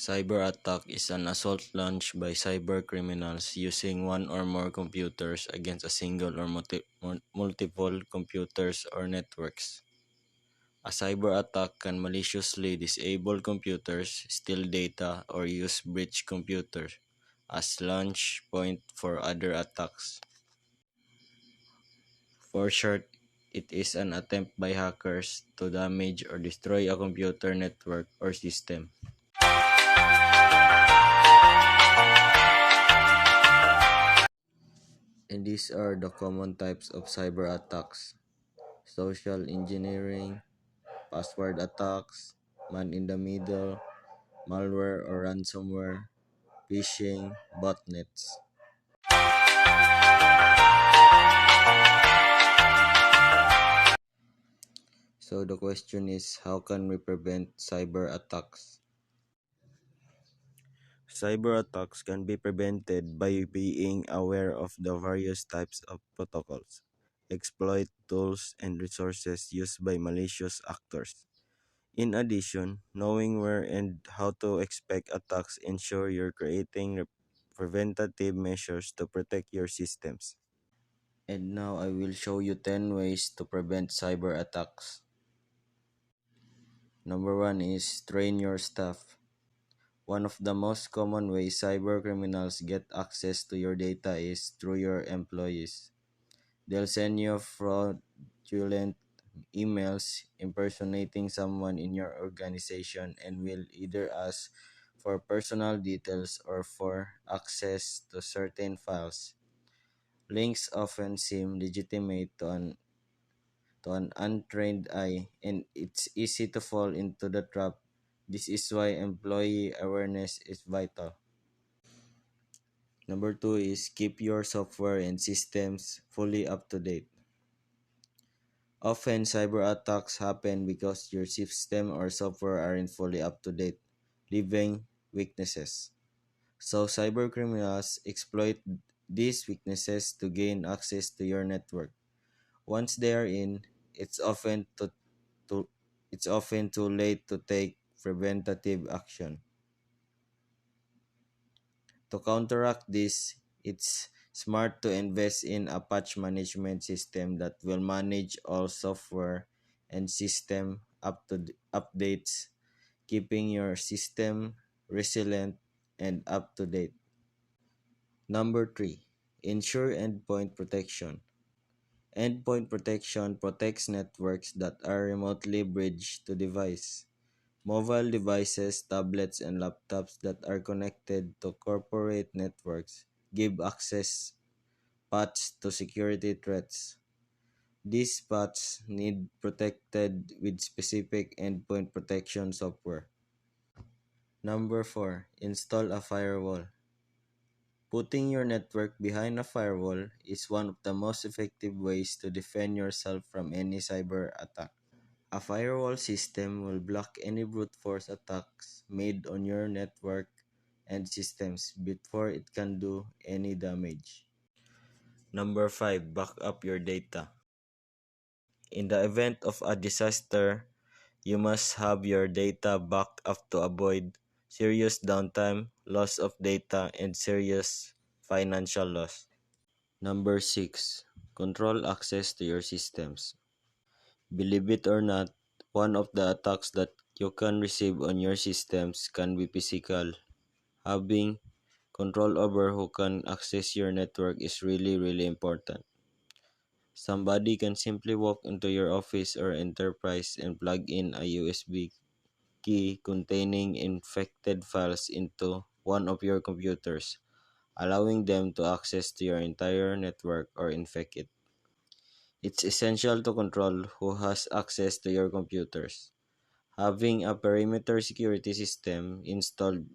Cyber attack is an assault launched by cyber criminals using one or more computers against a single or multiple computers or networks. A cyber attack can maliciously disable computers, steal data, or use breach computers as launch point for other attacks. For short, it is an attempt by hackers to damage or destroy a computer network or system. And these are the common types of cyber attacks: social engineering, password attacks, man in the middle, malware or ransomware, phishing, botnets. So the question is, how can we prevent cyber attacks? Cyber attacks can be prevented by being aware of the various types of protocols, exploit tools, and resources used by malicious actors. In addition, knowing where and how to expect attacks ensure you're creating preventative measures to protect your systems. And now I will show you 10 ways to prevent cyber attacks. Number 1 is train your staff. One of the most common ways cyber criminals get access to your data is through your employees. They'll send you fraudulent emails impersonating someone in your organization and will either ask for personal details or for access to certain files. Links often seem legitimate to an untrained eye, and it's easy to fall into the trap. This is why employee awareness is vital. Number 2 is keep your software and systems fully up to date. Often, cyber attacks happen because your system or software aren't fully up to date, leaving weaknesses. So, cyber criminals exploit these weaknesses to gain access to your network. Once they are in, it's often to it's often too late to take preventative action. To counteract this, it's smart to invest in a patch management system that will manage all software and system updates, keeping your system resilient and up to date. Number 3, ensure endpoint protection. Endpoint protection protects networks that are remotely bridged to device. Mobile devices, tablets, and laptops that are connected to corporate networks give access paths to security threats. These paths need protected with specific endpoint protection software. Number 4, install a firewall. Putting your network behind a firewall is one of the most effective ways to defend yourself from any cyber attack. A firewall system will block any brute force attacks made on your network and systems before it can do any damage. Number 5, back up your data. In the event of a disaster, you must have your data backed up to avoid serious downtime, loss of data, and serious financial loss. Number 6, control access to your systems. Believe it or not, one of the attacks that you can receive on your systems can be physical. Having control over who can access your network is really, really important. Somebody can simply walk into your office or enterprise and plug in a USB key containing infected files into one of your computers, allowing them to access to your entire network or infect it. It's essential to control who has access to your computers. Having a perimeter security system installed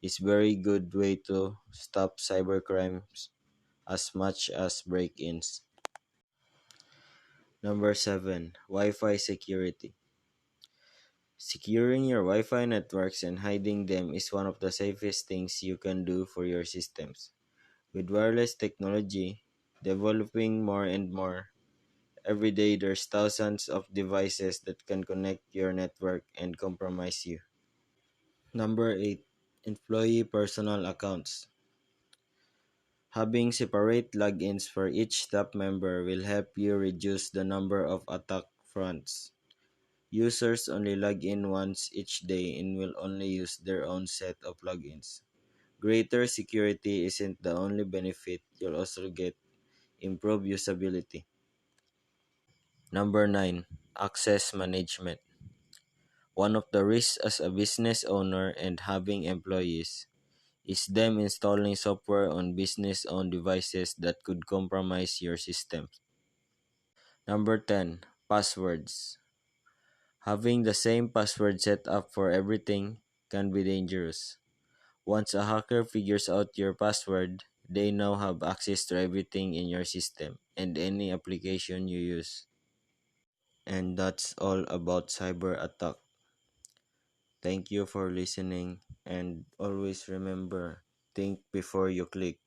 is very good way to stop cybercrimes as much as break-ins. Number 7, Wi-Fi security. Securing your Wi-Fi networks and hiding them is one of the safest things you can do for your systems. With wireless technology developing more and more, every day there's thousands of devices that can connect your network and compromise you. Number 8, Employee personal accounts. Having separate logins for each staff member will help you reduce the number of attack fronts. Users only log in once each day and will only use their own set of logins. Greater security isn't the only benefit, you'll also get improved usability. Number 9. Access management. One of the risks as a business owner and having employees is them installing software on business owned devices that could compromise your system. Number 10. Passwords. Having the same password set up for everything can be dangerous. Once a hacker figures out your password, they now have access to everything in your system and any application you use. And that's all about cyber attack. Thank you for listening and always remember, think before you click.